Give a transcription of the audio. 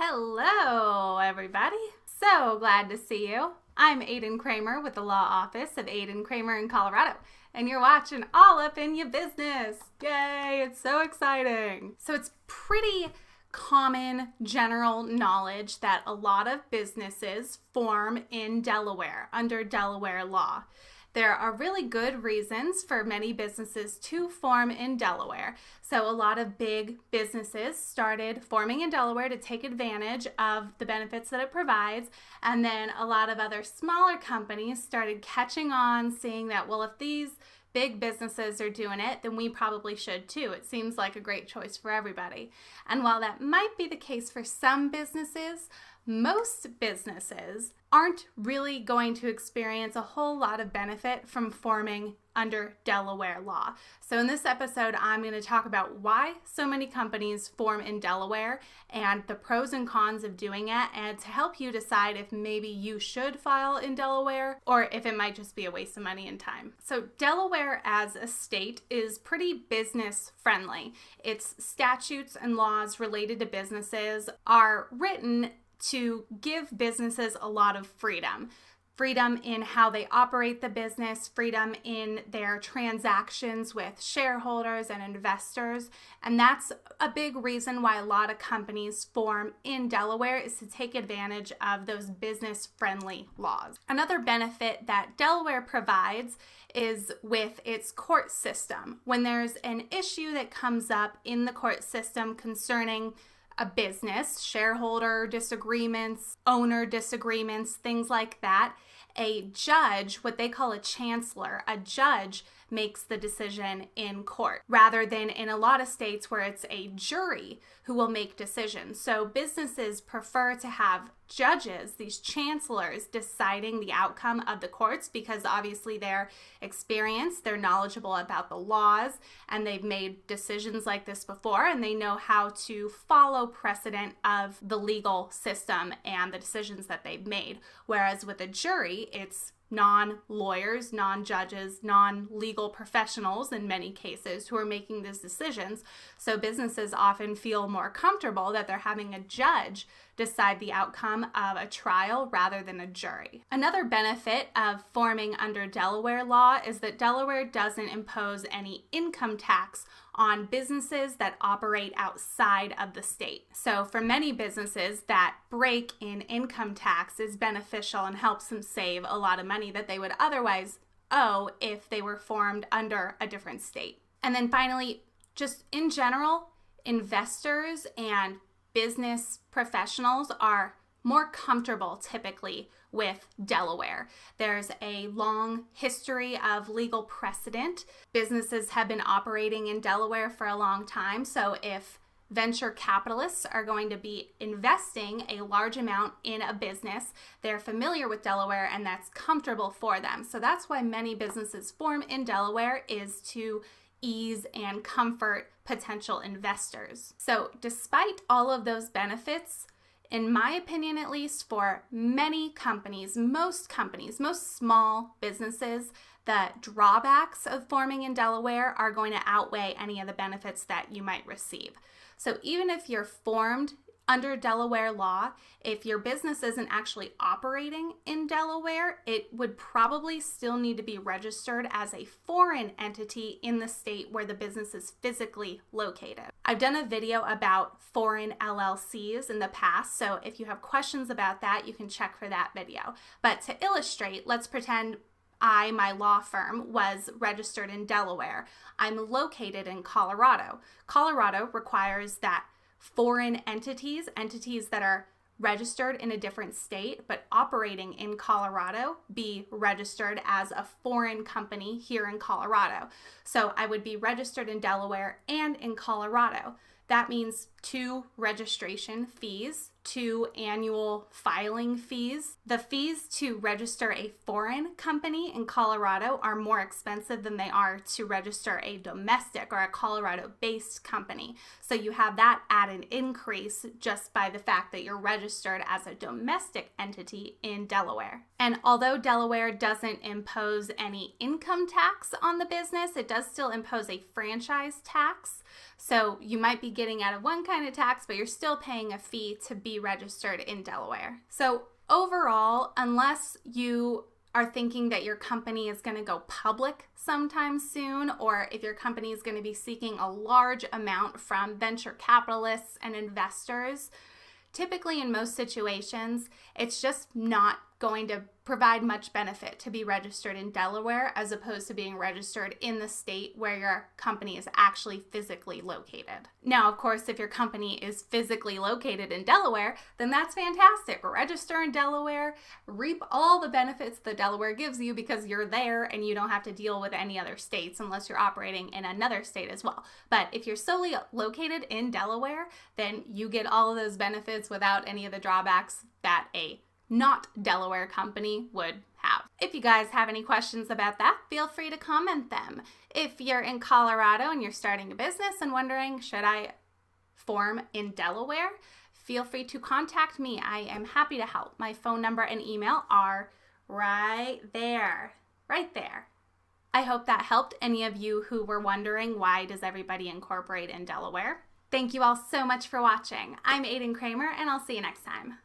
Hello, everybody. So glad to see you. I'm Aiden Kramer with the Law Office of Aiden Kramer in Colorado, and you're watching All Up in Your Business. Yay, it's so exciting. So it's pretty common general knowledge that a lot of businesses form in Delaware under Delaware law. There are really good reasons for many businesses to form in Delaware. So a lot of big businesses started forming in Delaware to take advantage of the benefits that it provides. And then a lot of other smaller companies started catching on, seeing that, well, if these big businesses are doing it, then we probably should too. It seems like a great choice for everybody. And while that might be the case for some businesses, most businesses aren't really going to experience a whole lot of benefit from forming under Delaware law. So in this episode, I'm going to talk about why so many companies form in Delaware and the pros and cons of doing it, and to help you decide if maybe you should file in Delaware or if it might just be a waste of money and time. So Delaware as a state is pretty business friendly. Its statutes and laws related to businesses are written to give businesses a lot of freedom. Freedom in how they operate the business, freedom in their transactions with shareholders and investors. And that's a big reason why a lot of companies form in Delaware, is to take advantage of those business-friendly laws. Another benefit that Delaware provides is with its court system. When there's an issue that comes up in the court system concerning a business, shareholder disagreements, owner disagreements, things like that, a judge, what they call a chancellor, a judge makes the decision in court, rather than in a lot of states where it's a jury who will make decisions. So businesses prefer to have judges, these chancellors, deciding the outcome of the courts, because obviously they're experienced, they're knowledgeable about the laws, and they've made decisions like this before, and they know how to follow precedent of the legal system and the decisions that they've made. Whereas with a jury, it's non-lawyers, non-judges, non-legal professionals in many cases who are making these decisions. So businesses often feel more comfortable that they're having a judge decide the outcome of a trial rather than a jury. Another benefit of forming under Delaware law is that Delaware doesn't impose any income tax on businesses that operate outside of the state. So for many businesses, that break in income tax is beneficial and helps them save a lot of money that they would otherwise owe if they were formed under a different state. And then finally, just in general, investors and business professionals are more comfortable typically with Delaware. There's a long history of legal precedent. Businesses have been operating in Delaware for a long time, so if venture capitalists are going to be investing a large amount in a business, they're familiar with Delaware and that's comfortable for them. So that's why many businesses form in Delaware, is to ease and comfort potential investors. So despite all of those benefits, in my opinion at least, for many companies, most small businesses, the drawbacks of forming in Delaware are going to outweigh any of the benefits that you might receive. So even if you're formed under Delaware law, if your business isn't actually operating in Delaware, it would probably still need to be registered as a foreign entity in the state where the business is physically located. I've done a video about foreign LLCs in the past, so if you have questions about that, you can check for that video. But to illustrate, let's pretend my law firm was registered in Delaware. I'm located in Colorado. Colorado requires that foreign entities that are registered in a different state but operating in Colorado, be registered as a foreign company here in Colorado. So I would be registered in Delaware and in Colorado. That means 2 registration fees, 2 annual filing fees. The fees to register a foreign company in Colorado are more expensive than they are to register a domestic or a Colorado-based company. So you have that added increase just by the fact that you're registered as a domestic entity in Delaware. And although Delaware doesn't impose any income tax on the business, it does still impose a franchise tax. So you might be getting out of one kind of tax, but you're still paying a fee to be be registered in Delaware. So overall, unless you are thinking that your company is going to go public sometime soon, or if your company is going to be seeking a large amount from venture capitalists and investors, typically in most situations, it's just not going to provide much benefit to be registered in Delaware as opposed to being registered in the state where your company is actually physically located. Now, of course, if your company is physically located in Delaware, then that's fantastic. Register in Delaware, reap all the benefits that Delaware gives you because you're there and you don't have to deal with any other states unless you're operating in another state as well. But if you're solely located in Delaware, then you get all of those benefits without any of the drawbacks that a not Delaware company would have. If you guys have any questions about that, feel free to comment them. If you're in Colorado and you're starting a business and wondering, should I form in Delaware? Feel free to contact me. I am happy to help. My phone number and email are right there. I hope that helped any of you who were wondering, why does everybody incorporate in Delaware? Thank you all so much for watching. I'm Aiden Kramer, and I'll see you next time.